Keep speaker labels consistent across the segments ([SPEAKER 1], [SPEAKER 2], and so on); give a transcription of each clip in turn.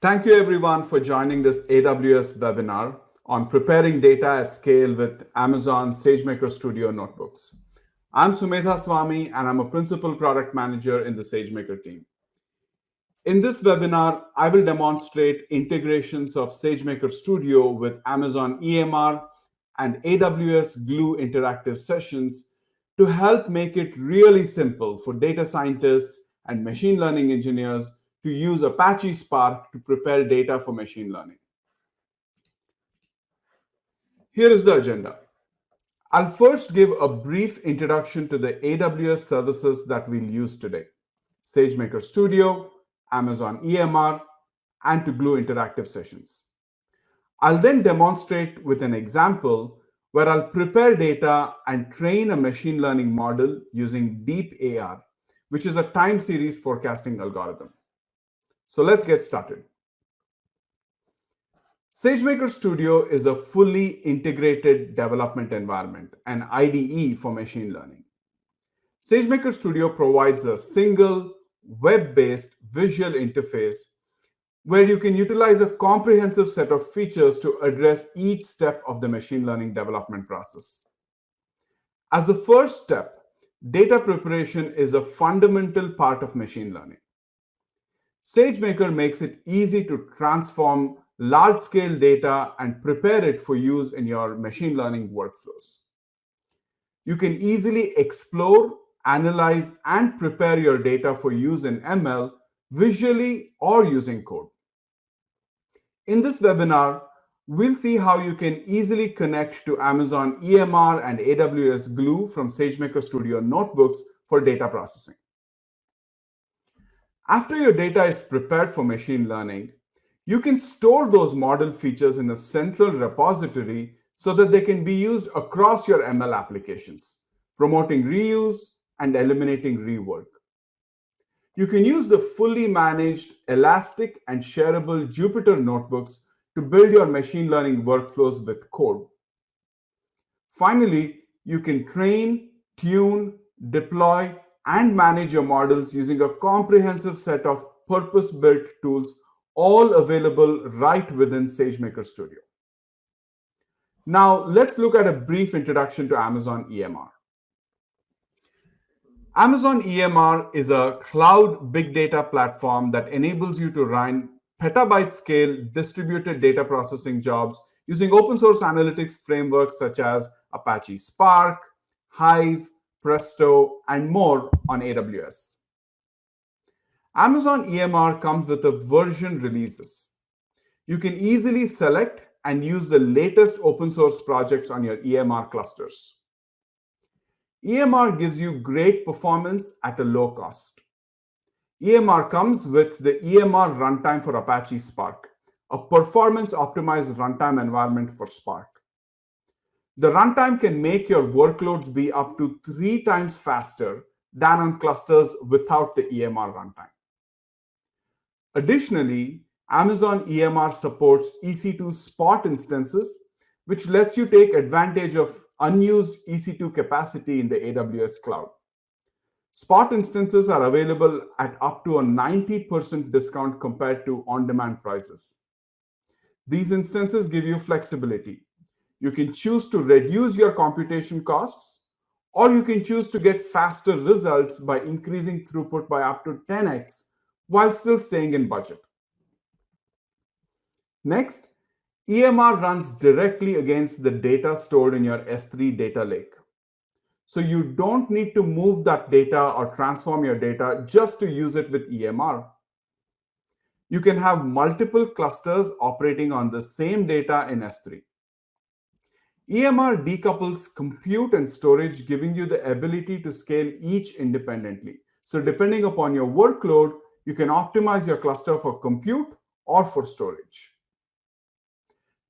[SPEAKER 1] Thank you everyone for joining this AWS webinar on preparing data at scale with Amazon SageMaker Studio notebooks. I'm Sumedha Swami and I'm a Principal Product Manager in the SageMaker team. In this webinar, I will demonstrate integrations of SageMaker Studio with Amazon EMR and AWS Glue interactive sessions to help make it really simple for data scientists and machine learning engineers to use Apache Spark to prepare data for machine learning. Here is the agenda. I'll first give a brief introduction to the AWS services that we'll use today: SageMaker Studio, Amazon EMR, and to Glue interactive sessions. I'll then demonstrate with an example where I'll prepare data and train a machine learning model using Deep AR, which is a time series forecasting algorithm. So let's get started. SageMaker Studio is a fully integrated development environment, an IDE for machine learning. SageMaker Studio provides a single, web-based visual interface where you can utilize a comprehensive set of features to address each step of the machine learning development process. As the first step, data preparation is a fundamental part of machine learning. SageMaker makes it easy to transform large-scale data and prepare it for use in your machine learning workflows. You can easily explore, analyze, and prepare your data for use in ML visually or using code. In this webinar, we'll see how you can easily connect to Amazon EMR and AWS Glue from SageMaker Studio notebooks for data processing. After your data is prepared for machine learning, you can store those model features in a central repository so that they can be used across your ML applications, promoting reuse and eliminating rework. You can use the fully managed, elastic, and shareable Jupyter notebooks to build your machine learning workflows with code. Finally, you can train, tune, deploy, and manage your models using a comprehensive set of purpose-built tools, all available right within SageMaker Studio. Now, let's look at a brief introduction to Amazon EMR. Amazon EMR is a cloud big data platform that enables you to run petabyte-scale distributed data processing jobs using open-source analytics frameworks such as Apache Spark, Hive, Presto, and more on AWS. Amazon EMR comes with a version releases. You can easily select and use the latest open source projects on your EMR clusters. EMR gives you great performance at a low cost. EMR comes with the EMR runtime for Apache Spark, a performance-optimized runtime environment for Spark. The runtime can make your workloads be up to 3 times faster than on clusters without the EMR runtime. Additionally, Amazon EMR supports EC2 Spot instances, which lets you take advantage of unused EC2 capacity in the AWS cloud. Spot instances are available at up to a 90% discount compared to on-demand prices. These instances give you flexibility. You can choose to reduce your computation costs, or you can choose to get faster results by increasing throughput by up to 10x while still staying in budget. Next, EMR runs directly against the data stored in your S3 data lake. So you don't need to move that data or transform your data just to use it with EMR. You can have multiple clusters operating on the same data in S3. EMR decouples compute and storage, giving you the ability to scale each independently. So depending upon your workload, you can optimize your cluster for compute or for storage.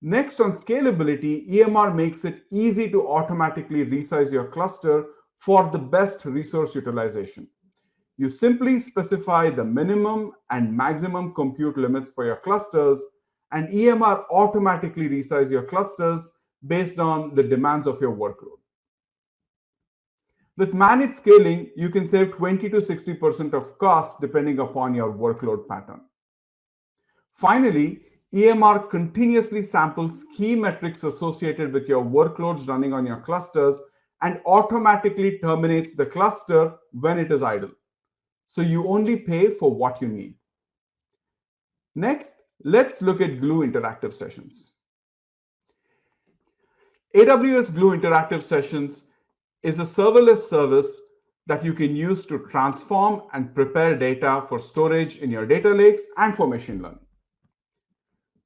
[SPEAKER 1] Next, on scalability, EMR makes it easy to automatically resize your cluster for the best resource utilization. You simply specify the minimum and maximum compute limits for your clusters, and EMR automatically resizes your clusters based on the demands of your workload. With managed scaling, you can save 20 to 60% of cost depending upon your workload pattern. Finally, EMR continuously samples key metrics associated with your workloads running on your clusters and automatically terminates the cluster when it is idle. So you only pay for what you need. Next, let's look at Glue Interactive Sessions. AWS Glue Interactive Sessions is a serverless service that you can use to transform and prepare data for storage in your data lakes and for machine learning.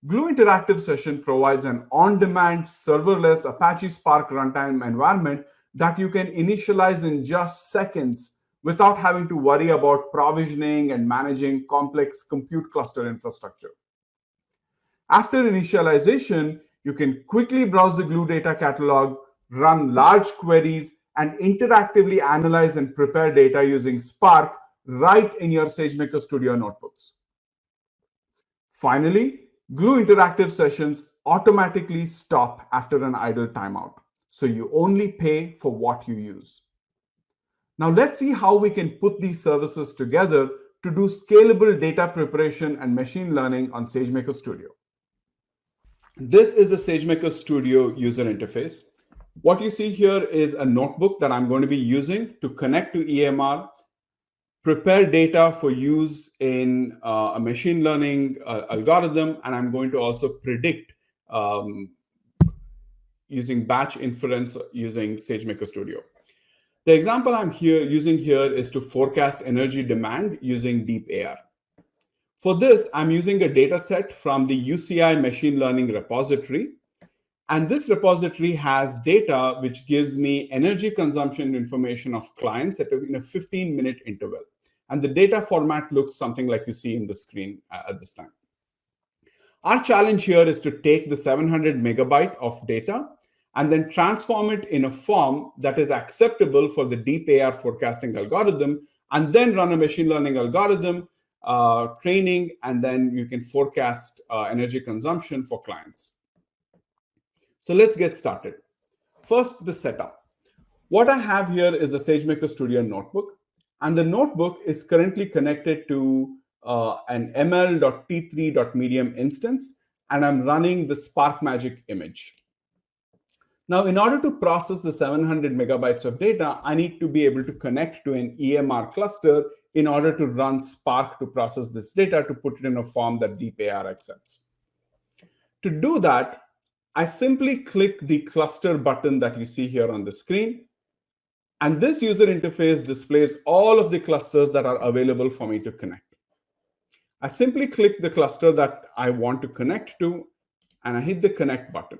[SPEAKER 1] Glue Interactive Session provides an on-demand serverless Apache Spark runtime environment that you can initialize in just seconds without having to worry about provisioning and managing complex compute cluster infrastructure. After initialization, you can quickly browse the Glue data catalog, run large queries, and interactively analyze and prepare data using Spark right in your SageMaker Studio notebooks. Finally, Glue Interactive Sessions automatically stop after an idle timeout, so you only pay for what you use. Now let's see how we can put these services together to do scalable data preparation and machine learning on SageMaker Studio. This is the SageMaker Studio user interface. What you see here is a notebook that I'm going to be using to connect to EMR, prepare data for use in a machine learning algorithm, and I'm going to also predict using batch inference using SageMaker Studio. The example I'm using here is to forecast energy demand using deep AR. For this, I'm using a data set from the UCI machine learning repository. And this repository has data which gives me energy consumption information of clients in a 15-minute interval. And the data format looks something like you see in the screen at this time. Our challenge here is to take the 700 megabyte of data and then transform it in a form that is acceptable for the deep AR forecasting algorithm, and then run a machine learning algorithm, training, and then you can forecast energy consumption for clients. So let's get started. First, the setup. What I have here is the SageMaker Studio notebook, and the notebook is currently connected to an ml.t3.medium instance, and I'm running the Spark Magic image. Now, in order to process the 700 megabytes of data, I need to be able to connect to an EMR cluster in order to run Spark to process this data to put it in a form that deep AR accepts. To do that, I simply click the cluster button that you see here on the screen, and this user interface displays all of the clusters that are available for me to connect. I simply click the cluster that I want to connect to, and I hit the connect button.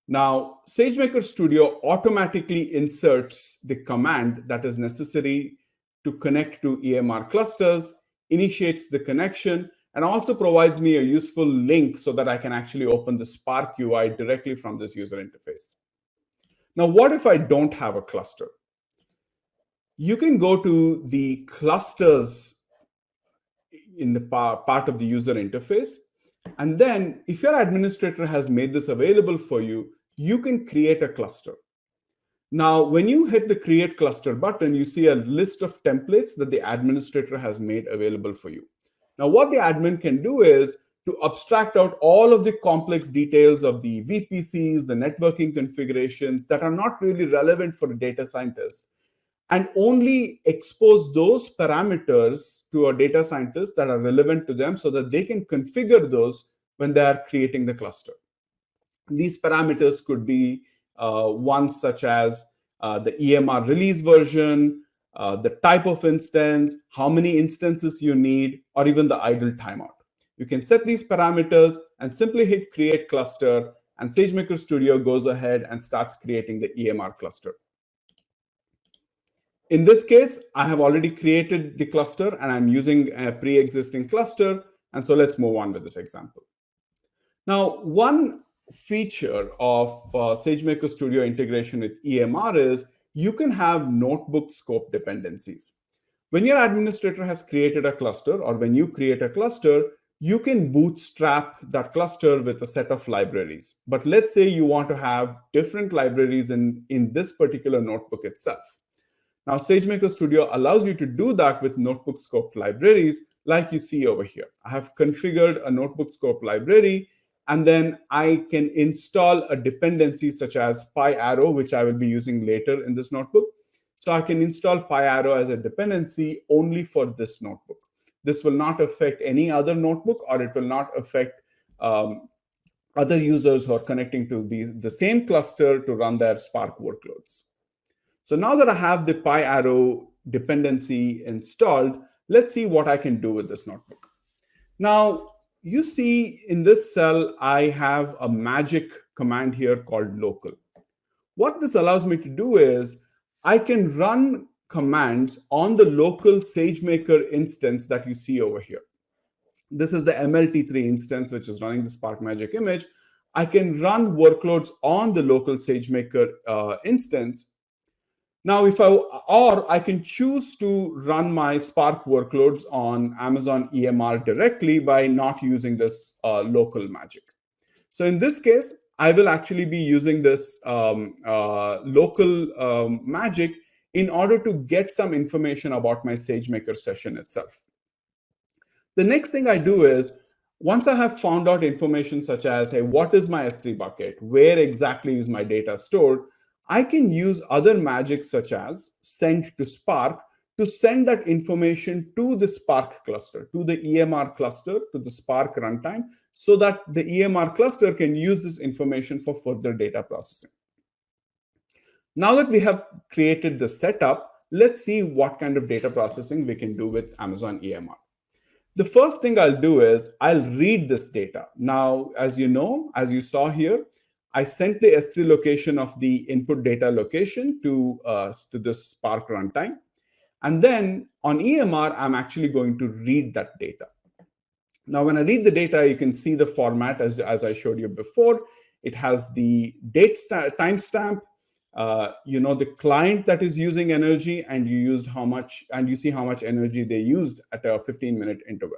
[SPEAKER 1] Now, SageMaker Studio automatically inserts the command that is necessary to connect to EMR clusters, initiates the connection, and also provides me a useful link so that I can actually open the Spark UI directly from this user interface. Now, what if I don't have a cluster? You can go to the clusters in the part of the user interface. And then if your administrator has made this available for you, you can create a cluster. Now, when you hit the create cluster button, you see a list of templates that the administrator has made available for you. Now, what the admin can do is to abstract out all of the complex details of the VPCs, the networking configurations that are not really relevant for a data scientist, and only expose those parameters to a data scientist that are relevant to them so that they can configure those when they are creating the cluster. These parameters could be ones such as the EMR release version, the type of instance, how many instances you need, or even the idle timeout. You can set these parameters and simply hit create cluster, and SageMaker Studio goes ahead and starts creating the EMR cluster. In this case, I have already created the cluster and I'm using a pre-existing cluster. And so let's move on with this example. Now, one feature of SageMaker Studio integration with EMR is you can have notebook scope dependencies. When your administrator has created a cluster, or when you create a cluster, you can bootstrap that cluster with a set of libraries. But let's say you want to have different libraries in this particular notebook itself. Now, SageMaker Studio allows you to do that with notebook scope libraries like you see over here. I have configured a notebook scope library, and then I can install a dependency such as PyArrow, which I will be using later in this notebook. So I can install PyArrow as a dependency only for this notebook. This will not affect any other notebook, or it will not affect other users who are connecting to the same cluster to run their Spark workloads. So now that I have the PyArrow dependency installed, let's see what I can do with this notebook. Now, you see in this cell, I have a magic command here called local. What this allows me to do is I can run commands on the local SageMaker instance that you see over here. This is the MLT3 instance, which is running the Spark Magic image. I can run workloads on the local SageMaker instance. Now, I can choose to run my Spark workloads on Amazon EMR directly by not using this local magic. So in this case, I will actually be using this local magic in order to get some information about my SageMaker session itself. The next thing I do is, once I have found out information such as, hey, what is my S3 bucket? Where exactly is my data stored? I can use other magics such as send to Spark to send that information to the Spark cluster, to the EMR cluster, to the Spark runtime, so that the EMR cluster can use this information for further data processing. Now that we have created the setup, let's see what kind of data processing we can do with Amazon EMR. The first thing I'll do is I'll read this data. Now, as you know, as you saw here, I sent the S3 location of the input data location to the Spark runtime. And then on EMR, I'm actually going to read that data. Now, when I read the data, you can see the format as I showed you before. It has the date timestamp, the client that is using energy, and you see how much energy they used at a 15-minute interval.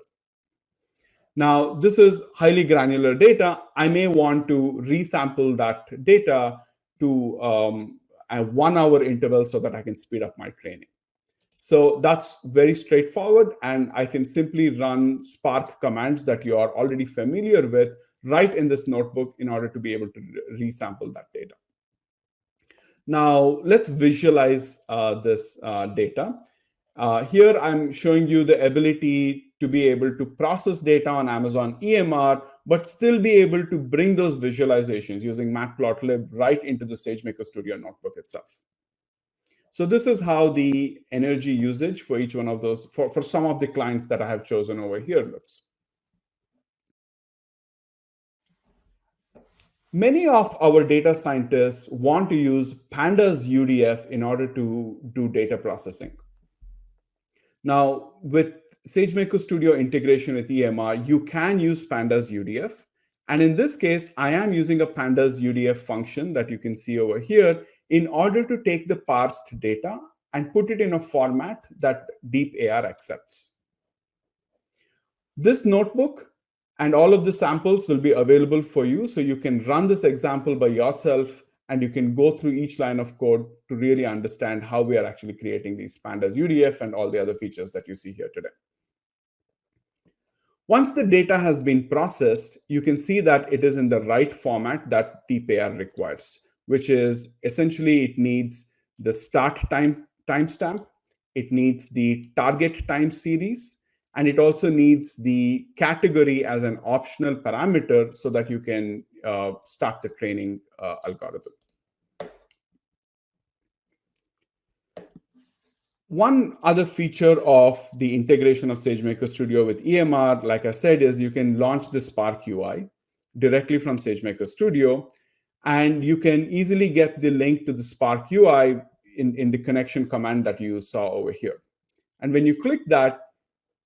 [SPEAKER 1] Now, this is highly granular data. I may want to resample that data to a 1-hour interval so that I can speed up my training. So that's very straightforward, and I can simply run Spark commands that you are already familiar with right in this notebook in order to be able to resample that data. Now, let's visualize this data. Here, I'm showing you the ability to be able to process data on Amazon EMR, but still be able to bring those visualizations using Matplotlib right into the SageMaker Studio notebook itself. So this is how the energy usage for each one of those, for some of the clients that I have chosen over here looks. Many of our data scientists want to use Pandas UDF in order to do data processing. Now, with SageMaker Studio integration with EMR, you can use Pandas UDF. And in this case, I am using a Pandas UDF function that you can see over here in order to take the parsed data and put it in a format that DeepAR accepts. This notebook and all of the samples will be available for you, so you can run this example by yourself, and you can go through each line of code to really understand how we are actually creating these Pandas UDF and all the other features that you see here today. Once the data has been processed, you can see that it is in the right format that DeepAR requires, which is essentially it needs the start timestamp, it needs the target time series, and it also needs the category as an optional parameter so that you can start the training algorithm. One other feature of the integration of SageMaker Studio with EMR, like I said, is you can launch the Spark UI directly from SageMaker Studio, and you can easily get the link to the Spark UI in the connection command that you saw over here. And when you click that,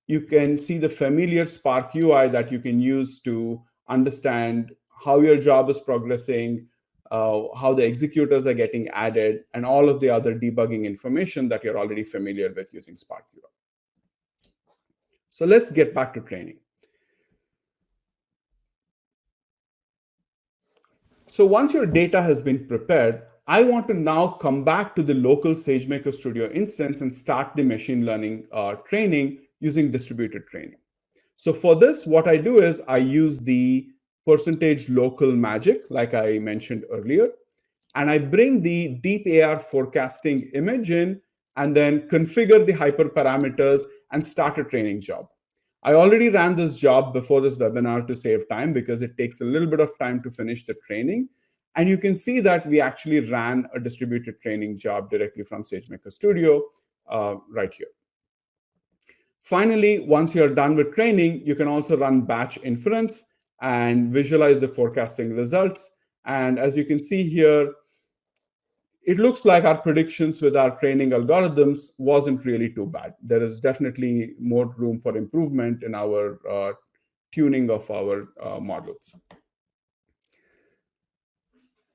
[SPEAKER 1] you can see the familiar Spark UI that you can use to understand how your job is progressing, how the executors are getting added, and all of the other debugging information that you're already familiar with using Spark UI. So let's get back to training. So once your data has been prepared, I want to now come back to the local SageMaker Studio instance and start the machine learning training using distributed training. So for this, what I do is I use the percentage local magic, like I mentioned earlier, and I bring the deep AR forecasting image in and then configure the hyperparameters and start a training job. I already ran this job before this webinar to save time because it takes a little bit of time to finish the training. And you can see that we actually ran a distributed training job directly from SageMaker Studio right here. Finally, once you're done with training, you can also run batch inference and visualize the forecasting results. And as you can see here, it looks like our predictions with our training algorithms wasn't really too bad. There is definitely more room for improvement in our tuning of our models.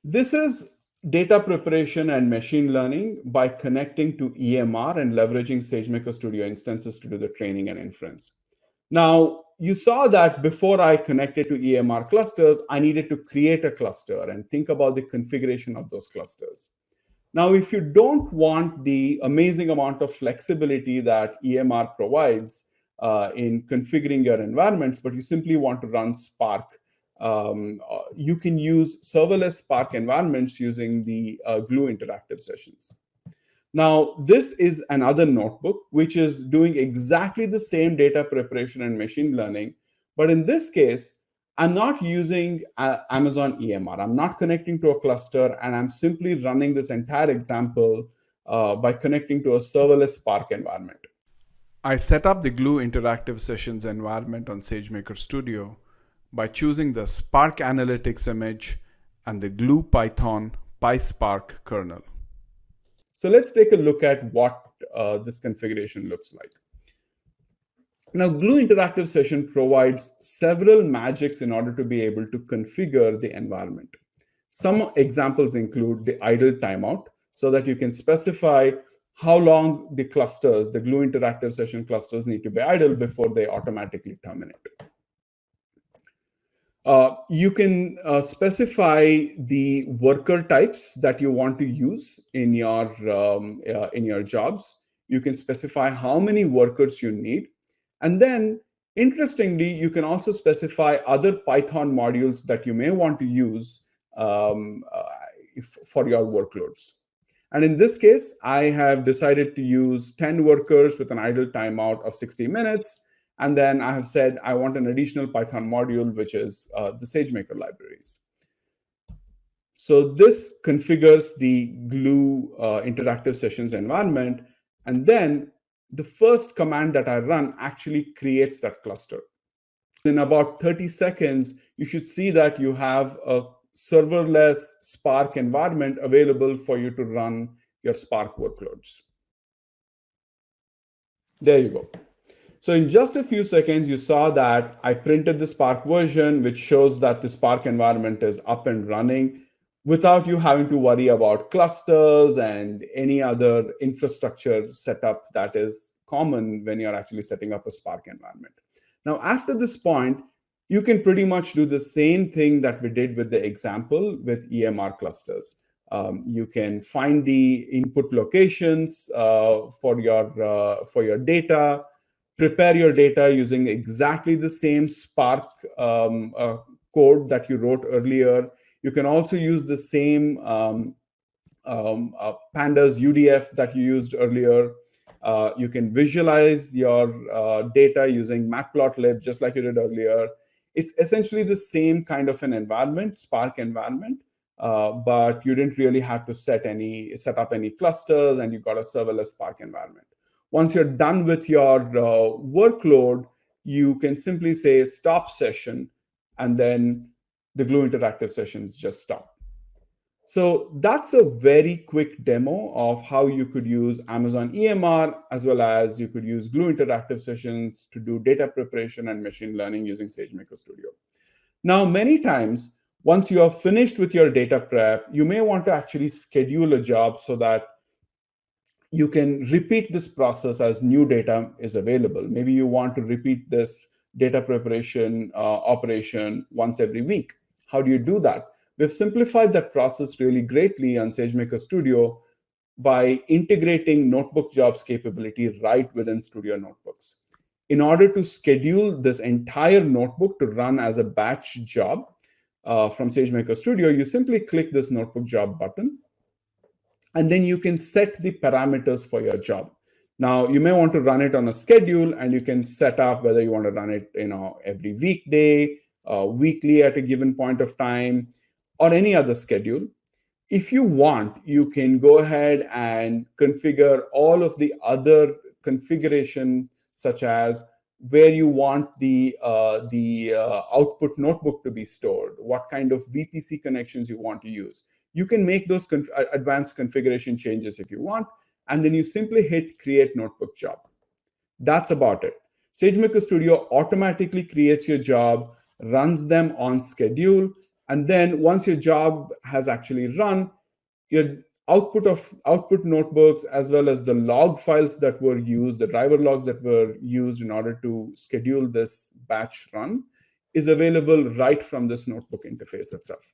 [SPEAKER 1] This is data preparation and machine learning by connecting to EMR and leveraging SageMaker Studio instances to do the training and inference. Now, you saw that before I connected to EMR clusters, I needed to create a cluster and think about the configuration of those clusters. Now, if you don't want the amazing amount of flexibility that EMR provides in configuring your environments, but you simply want to run Spark, you can use serverless Spark environments using the Glue interactive sessions. Now, this is another notebook which is doing exactly the same data preparation and machine learning, but in this case, I'm not using Amazon EMR. I'm not connecting to a cluster, and I'm simply running this entire example by connecting to a serverless Spark environment. I set up the Glue interactive sessions environment on SageMaker Studio by choosing the Spark Analytics image and the Glue Python PySpark kernel. So let's take a look at what this configuration looks like. Now, Glue Interactive Session provides several magics in order to be able to configure the environment. Some examples include the idle timeout, so that you can specify how long the clusters, the Glue Interactive Session clusters, need to be idle before they automatically terminate. You can specify the worker types that you want to use in your jobs. You can specify how many workers you need. And then, interestingly, you can also specify other Python modules that you may want to use for your workloads. And in this case, I have decided to use 10 workers with an idle timeout of 60 minutes. And then I have said I want an additional Python module, which is the SageMaker libraries. So this configures the Glue interactive sessions environment. And then the first command that I run actually creates that cluster. In about 30 seconds, you should see that you have a serverless Spark environment available for you to run your Spark workloads. There you go. So in just a few seconds, you saw that I printed the Spark version, which shows that the Spark environment is up and running without you having to worry about clusters and any other infrastructure setup that is common when you're actually setting up a Spark environment. Now, after this point, you can pretty much do the same thing that we did with the example with EMR clusters. You can find the input locations for your data, prepare your data using exactly the same Spark code that you wrote earlier. You can also use the same pandas UDF that you used earlier. You can visualize your data using matplotlib, just like you did earlier. It's essentially the same kind of an environment, Spark environment, but you didn't really have to set up any clusters, and you got a serverless Spark environment. Once you're done with your workload, you can simply say stop session, and then the Glue interactive sessions just stop. So that's a very quick demo of how you could use Amazon EMR, as well as you could use Glue interactive sessions to do data preparation and machine learning using SageMaker Studio. Now, many times, once you are finished with your data prep, you may want to actually schedule a job so that you can repeat this process as new data is available. Maybe you want to repeat this data preparation operation once every week. How do you do that? We've simplified that process really greatly on SageMaker Studio by integrating notebook jobs capability right within Studio Notebooks. In order to schedule this entire notebook to run as a batch job from SageMaker Studio, you simply click this notebook job button, and then you can set the parameters for your job. Now, you may want to run it on a schedule, and you can set up whether you want to run it every weekday, weekly at a given point of time, or any other schedule. If you want, you can go ahead and configure all of the other configuration, such as where you want the output notebook to be stored, what kind of VPC connections you want to use. You can make those advanced configuration changes if you want, and then you simply hit Create Notebook Job. That's about it. SageMaker Studio automatically creates your job, runs them on schedule, and then once your job has actually run, your output notebooks, as well as the log files that were used, the driver logs that were used in order to schedule this batch run, is available right from this notebook interface itself.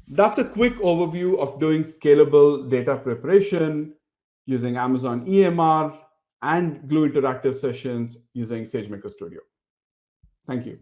[SPEAKER 1] That's a quick overview of doing scalable data preparation using Amazon EMR and Glue Interactive Sessions using SageMaker Studio. Thank you.